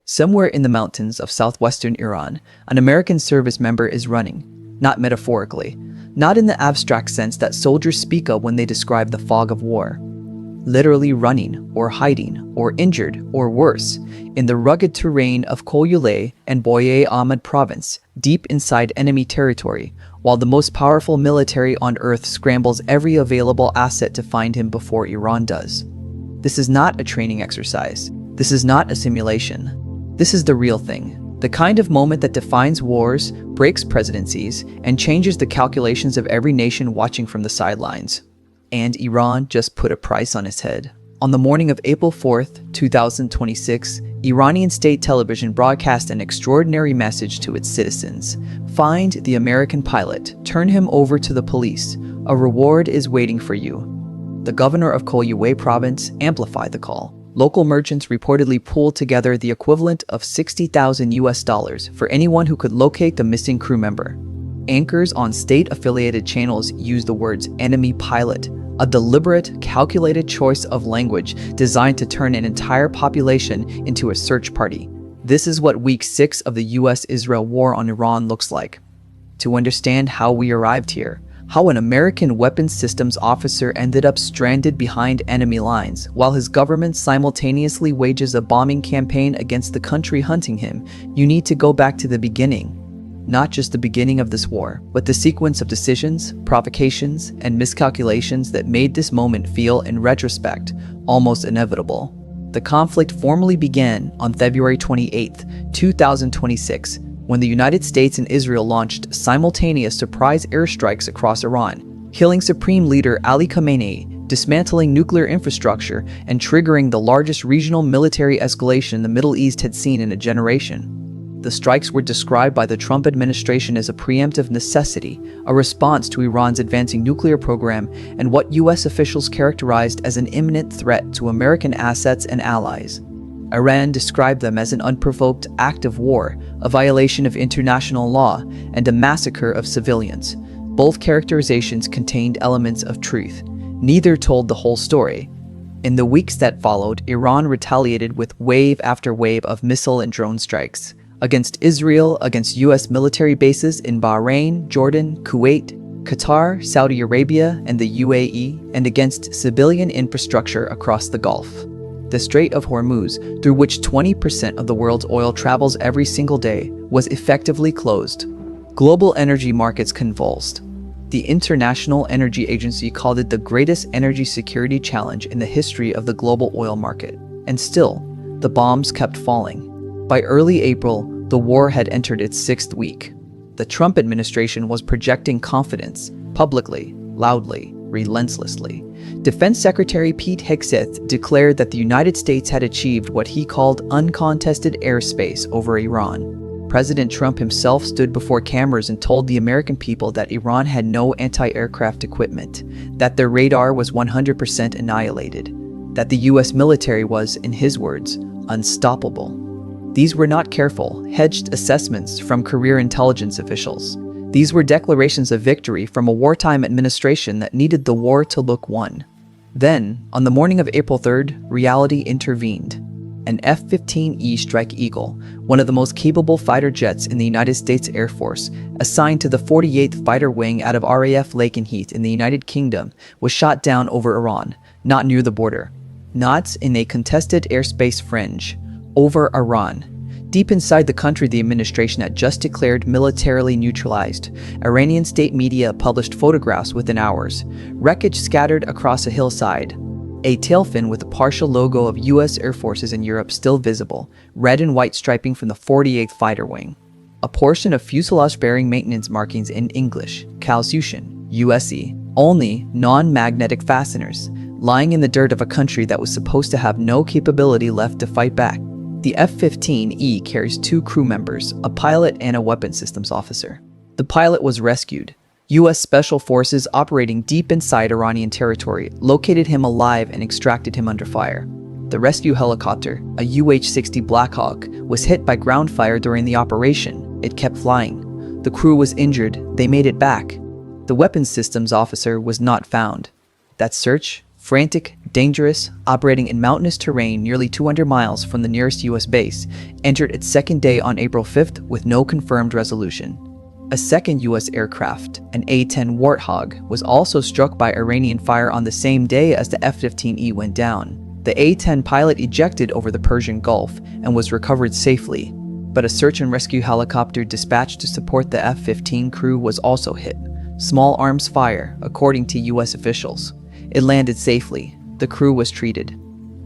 Somewhere in the mountains of southwestern Iran, an American service member is running, not metaphorically, not in the abstract sense that soldiers speak of when they describe the fog of war. Literally running, or hiding, or injured, or worse, in the rugged terrain of Koyuleh and Boye Ahmed province, deep inside enemy territory, while the most powerful military on earth scrambles every available asset to find him before Iran does. This is not a training exercise. This is not a simulation. This is the real thing. The kind of moment that defines wars, breaks presidencies, and changes the calculations of every nation watching from the sidelines. And Iran just put a price on its head. On the morning of April 4th, 2026, Iranian state television broadcast an extraordinary message to its citizens. Find the American pilot, turn him over to the police. A reward is waiting for you. The governor of Koyuleh province amplified the call. Local merchants reportedly pooled together the equivalent of $60,000 for anyone who could locate the missing crew member. Anchors on state-affiliated channels used the words enemy pilot, a deliberate, calculated choice of language designed to turn an entire population into a search party. This is what Week 6 of the US-Israel war on Iran looks like. To understand how we arrived here, how an American weapons systems officer ended up stranded behind enemy lines while his government simultaneously wages a bombing campaign against the country hunting him, you need to go back to the beginning. Not just the beginning of this war, but the sequence of decisions, provocations, and miscalculations that made this moment feel, in retrospect, almost inevitable. The conflict formally began on February 28, 2026, when the United States and Israel launched simultaneous surprise airstrikes across Iran, killing Supreme Leader Ali Khamenei, dismantling nuclear infrastructure, and triggering the largest regional military escalation the Middle East had seen in a generation. The strikes were described by the Trump administration as a preemptive necessity, a response to Iran's advancing nuclear program, and what US officials characterized as an imminent threat to American assets and allies. Iran described them as an unprovoked act of war, a violation of international law, and a massacre of civilians. Both characterizations contained elements of truth. Neither told the whole story. In the weeks that followed, Iran retaliated with wave after wave of missile and drone strikes. Against Israel, against US military bases in Bahrain, Jordan, Kuwait, Qatar, Saudi Arabia, and the UAE, and against civilian infrastructure across the Gulf. The Strait of Hormuz, through which 20% of the world's oil travels every single day, was effectively closed. Global energy markets convulsed. The International Energy Agency called it the greatest energy security challenge in the history of the global oil market. And still, the bombs kept falling. By early April, the war had entered its 6th week. The Trump administration was projecting confidence, publicly, loudly, relentlessly. Defense Secretary Pete Hegseth declared that the United States had achieved what he called uncontested airspace over Iran. President Trump himself stood before cameras and told the American people that Iran had no anti-aircraft equipment, that their radar was 100% annihilated, that the US military was, in his words, unstoppable. These were not careful, hedged assessments from career intelligence officials. These were declarations of victory from a wartime administration that needed the war to look won. Then, on the morning of April 3rd, reality intervened. An F-15E Strike Eagle, one of the most capable fighter jets in the United States Air Force, assigned to the 48th Fighter Wing out of RAF Lakenheath in the United Kingdom, was shot down over Iran, not near the border, not in a contested airspace fringe, over Iran. Deep inside the country the administration had just declared militarily neutralized. Iranian state media published photographs within hours. Wreckage scattered across a hillside. A tailfin with a partial logo of US Air Forces in Europe still visible, red and white striping from the 48th Fighter Wing. A portion of fuselage-bearing maintenance markings in English, Calsution, USE, only non-magnetic fasteners, lying in the dirt of a country that was supposed to have no capability left to fight back. The F-15E carries 2 crew members, a pilot and a weapons systems officer. The pilot was rescued. US Special Forces operating deep inside Iranian territory located him alive and extracted him under fire. The rescue helicopter, a UH-60 Blackhawk, was hit by ground fire during the operation. It kept flying. The crew was injured. They made it back. The weapons systems officer was not found. That search, frantic, dangerous, operating in mountainous terrain nearly 200 miles from the nearest US base, entered its second day on April 5th with no confirmed resolution. A second US aircraft, an A-10 Warthog, was also struck by Iranian fire on the same day as the F-15E went down. The A-10 pilot ejected over the Persian Gulf and was recovered safely, but a search and rescue helicopter dispatched to support the F-15 crew was also hit. Small arms fire, according to US officials. It landed safely. The crew was treated.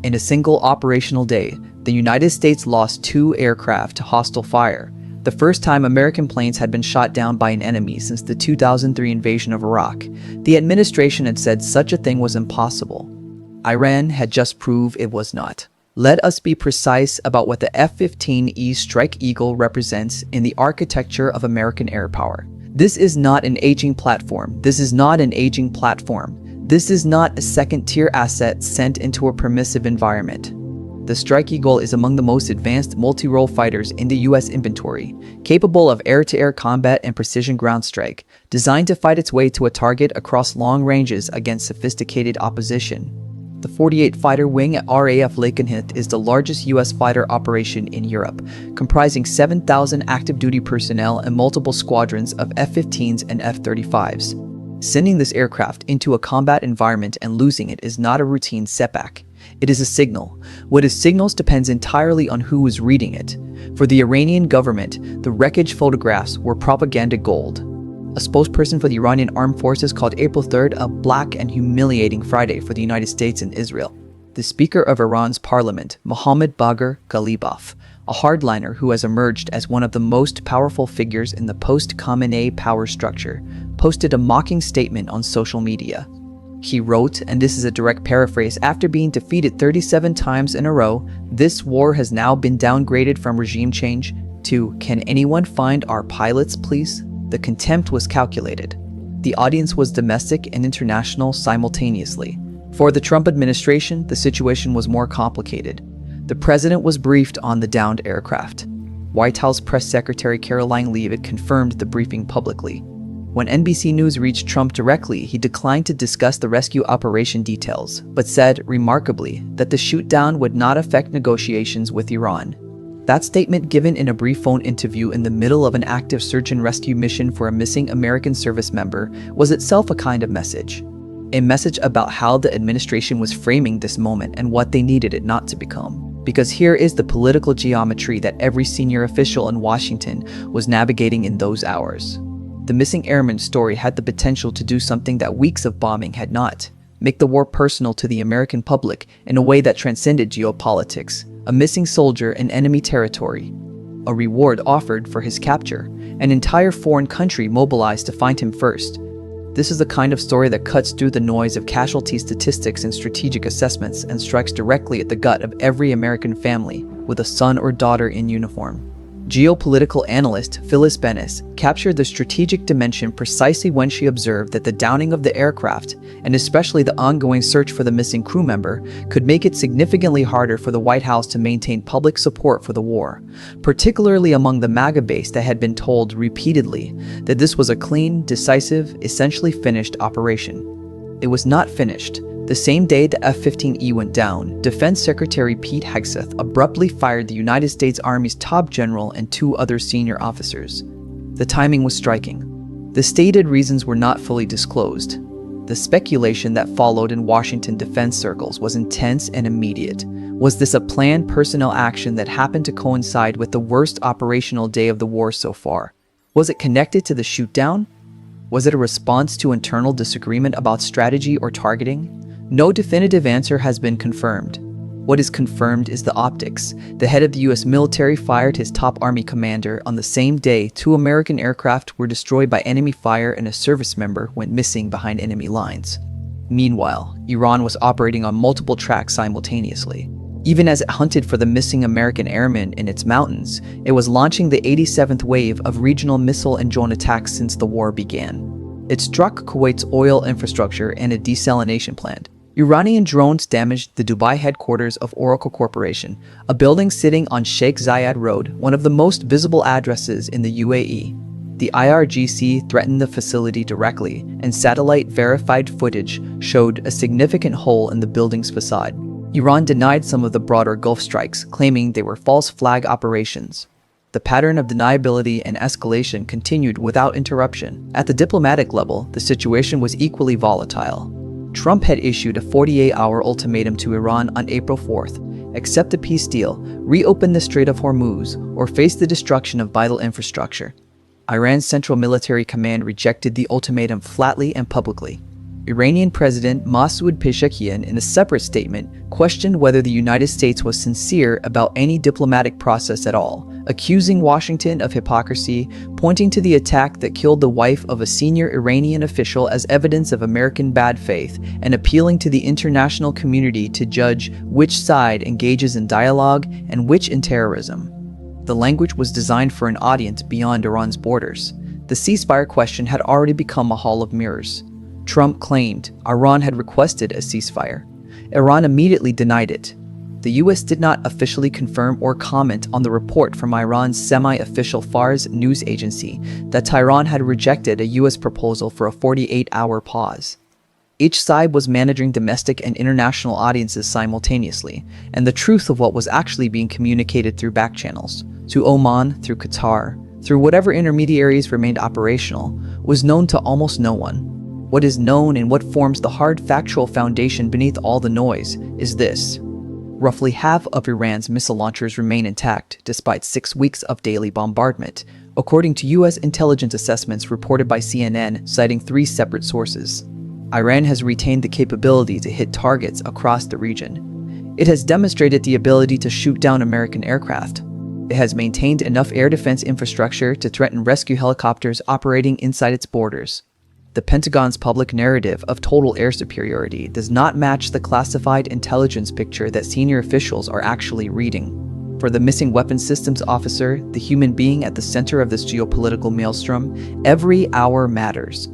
In a single operational day, the United States lost 2 aircraft to hostile fire, the first time American planes had been shot down by an enemy since the 2003 invasion of Iraq. The administration had said such a thing was impossible. Iran had just proved it was not. Let us be precise about what the F-15E Strike Eagle represents in the architecture of American air power. This is not an aging platform. This is not an aging platform. This is not a second-tier asset sent into a permissive environment. The Strike Eagle is among the most advanced multi-role fighters in the US inventory, capable of air-to-air combat and precision ground strike, designed to fight its way to a target across long ranges against sophisticated opposition. The 48 fighter wing at RAF Lakenheath is the largest US fighter operation in Europe, comprising 7,000 active duty personnel and multiple squadrons of F-15s and F-35s. Sending this aircraft into a combat environment and losing it is not a routine setback. It is a signal. What is signals depends entirely on who is reading it. For the Iranian government, the wreckage photographs were propaganda gold. A spokesperson for the Iranian Armed Forces called April 3rd a black and humiliating Friday for the United States and Israel. The Speaker of Iran's parliament, Mohammad Bagher Ghalibaf, a hardliner who has emerged as one of the most powerful figures in the post-Khamenei power structure, posted a mocking statement on social media. He wrote, and this is a direct paraphrase, "After being defeated 37 times in a row, this war has now been downgraded from regime change to, can anyone find our pilots, please?" The contempt was calculated. The audience was domestic and international simultaneously. For the Trump administration, the situation was more complicated. The president was briefed on the downed aircraft. White House Press Secretary Caroline Leavitt confirmed the briefing publicly. When NBC News reached Trump directly, he declined to discuss the rescue operation details, but said, remarkably, that the shoot-down would not affect negotiations with Iran. That statement, given in a brief phone interview in the middle of an active search and rescue mission for a missing American service member, was itself a kind of message. A message about how the administration was framing this moment and what they needed it not to become. Because here is the political geometry that every senior official in Washington was navigating in those hours. The missing airman story had the potential to do something that weeks of bombing had not. Make the war personal to the American public in a way that transcended geopolitics. A missing soldier in enemy territory. A reward offered for his capture. An entire foreign country mobilized to find him first. This is the kind of story that cuts through the noise of casualty statistics and strategic assessments and strikes directly at the gut of every American family with a son or daughter in uniform. Geopolitical analyst Phyllis Bennis captured the strategic dimension precisely when she observed that the downing of the aircraft, and especially the ongoing search for the missing crew member, could make it significantly harder for the White House to maintain public support for the war, particularly among the MAGA base that had been told repeatedly that this was a clean, decisive, essentially finished operation. It was not finished. The same day the F-15E went down, Defense Secretary Pete Hegseth abruptly fired the United States Army's top general and 2 other senior officers. The timing was striking. The stated reasons were not fully disclosed. The speculation that followed in Washington defense circles was intense and immediate. Was this a planned personnel action that happened to coincide with the worst operational day of the war so far? Was it connected to the shoot-down? Was it a response to internal disagreement about strategy or targeting? No definitive answer has been confirmed. What is confirmed is the optics. The head of the US military fired his top army commander on the same day 2 American aircraft were destroyed by enemy fire and a service member went missing behind enemy lines. Meanwhile, Iran was operating on multiple tracks simultaneously. Even as it hunted for the missing American airmen in its mountains, it was launching the 87th wave of regional missile and drone attacks since the war began. It struck Kuwait's oil infrastructure and a desalination plant. Iranian drones damaged the Dubai headquarters of Oracle Corporation, a building sitting on Sheikh Zayed Road, one of the most visible addresses in the UAE. The IRGC threatened the facility directly, and satellite-verified footage showed a significant hole in the building's facade. Iran denied some of the broader Gulf strikes, claiming they were false flag operations. The pattern of deniability and escalation continued without interruption. At the diplomatic level, the situation was equally volatile. Trump had issued a 48-hour ultimatum to Iran on April 4th. Accept a peace deal, reopen the Strait of Hormuz, or face the destruction of vital infrastructure. Iran's Central Military Command rejected the ultimatum flatly and publicly. Iranian President Masoud Pezeshkian, in a separate statement, questioned whether the United States was sincere about any diplomatic process at all, accusing Washington of hypocrisy, pointing to the attack that killed the wife of a senior Iranian official as evidence of American bad faith, and appealing to the international community to judge which side engages in dialogue and which in terrorism. The language was designed for an audience beyond Iran's borders. The ceasefire question had already become a hall of mirrors. Trump claimed Iran had requested a ceasefire. Iran immediately denied it. The US did not officially confirm or comment on the report from Iran's semi-official Fars news agency that Tehran had rejected a US proposal for a 48-hour pause. Each side was managing domestic and international audiences simultaneously, and the truth of what was actually being communicated through back channels, to Oman, through Qatar, through whatever intermediaries remained operational, was known to almost no one. What is known and what forms the hard factual foundation beneath all the noise is this. Roughly half of Iran's missile launchers remain intact despite 6 weeks of daily bombardment, according to US intelligence assessments reported by CNN, citing 3 separate sources. Iran has retained the capability to hit targets across the region. It has demonstrated the ability to shoot down American aircraft. It has maintained enough air defense infrastructure to threaten rescue helicopters operating inside its borders. The Pentagon's public narrative of total air superiority does not match the classified intelligence picture that senior officials are actually reading. For the missing weapons systems officer, the human being at the center of this geopolitical maelstrom, every hour matters.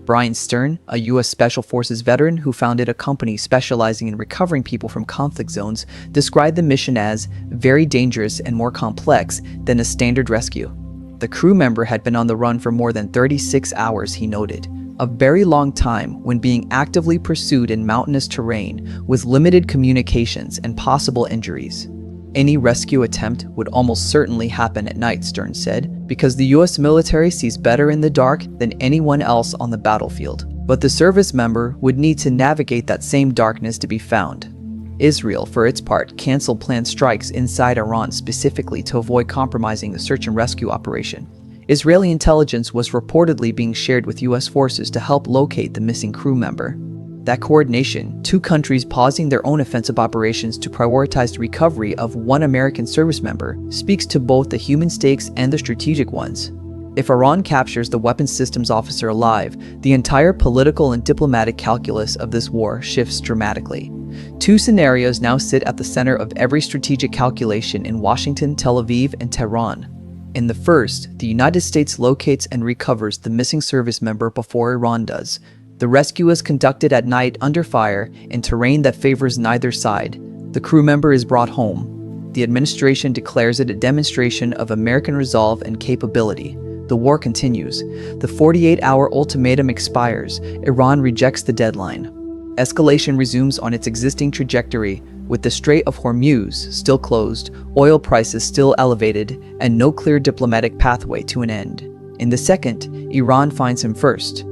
Brian Stern, a U.S. Special Forces veteran who founded a company specializing in recovering people from conflict zones, described the mission as very dangerous and more complex than a standard rescue. The crew member had been on the run for more than 36 hours, he noted. A very long time when being actively pursued in mountainous terrain with limited communications and possible injuries. Any rescue attempt would almost certainly happen at night, Stern said, because the US military sees better in the dark than anyone else on the battlefield. But the service member would need to navigate that same darkness to be found. Israel, for its part, canceled planned strikes inside Iran specifically to avoid compromising the search and rescue operation. Israeli intelligence was reportedly being shared with US forces to help locate the missing crew member. That coordination, 2 countries pausing their own offensive operations to prioritize the recovery of 1 American service member, speaks to both the human stakes and the strategic ones. If Iran captures the weapons systems officer alive, the entire political and diplomatic calculus of this war shifts dramatically. 2 scenarios now sit at the center of every strategic calculation in Washington, Tel Aviv, and Tehran. In the first, the United States locates and recovers the missing service member before Iran does. The rescue is conducted at night under fire in terrain that favors neither side. The crew member is brought home. The administration declares it a demonstration of American resolve and capability. The war continues. The 48-hour ultimatum expires. Iran rejects the deadline. Escalation resumes on its existing trajectory, with the Strait of Hormuz still closed, oil prices still elevated, and no clear diplomatic pathway to an end. In the second, Iran finds him first.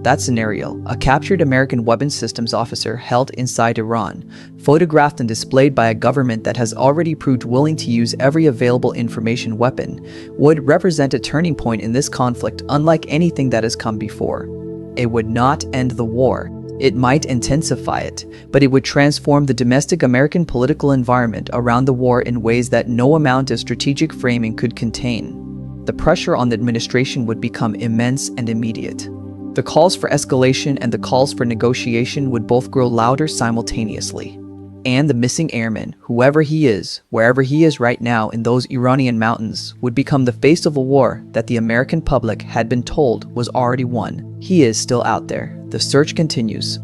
That scenario, a captured American weapons systems officer held inside Iran, photographed and displayed by a government that has already proved willing to use every available information weapon, would represent a turning point in this conflict unlike anything that has come before. It would not end the war. It might intensify it, but it would transform the domestic American political environment around the war in ways that no amount of strategic framing could contain. The pressure on the administration would become immense and immediate. The calls for escalation and the calls for negotiation would both grow louder simultaneously. And the missing airman, whoever he is, wherever he is right now in those Iranian mountains, would become the face of a war that the American public had been told was already won. He is still out there. The search continues.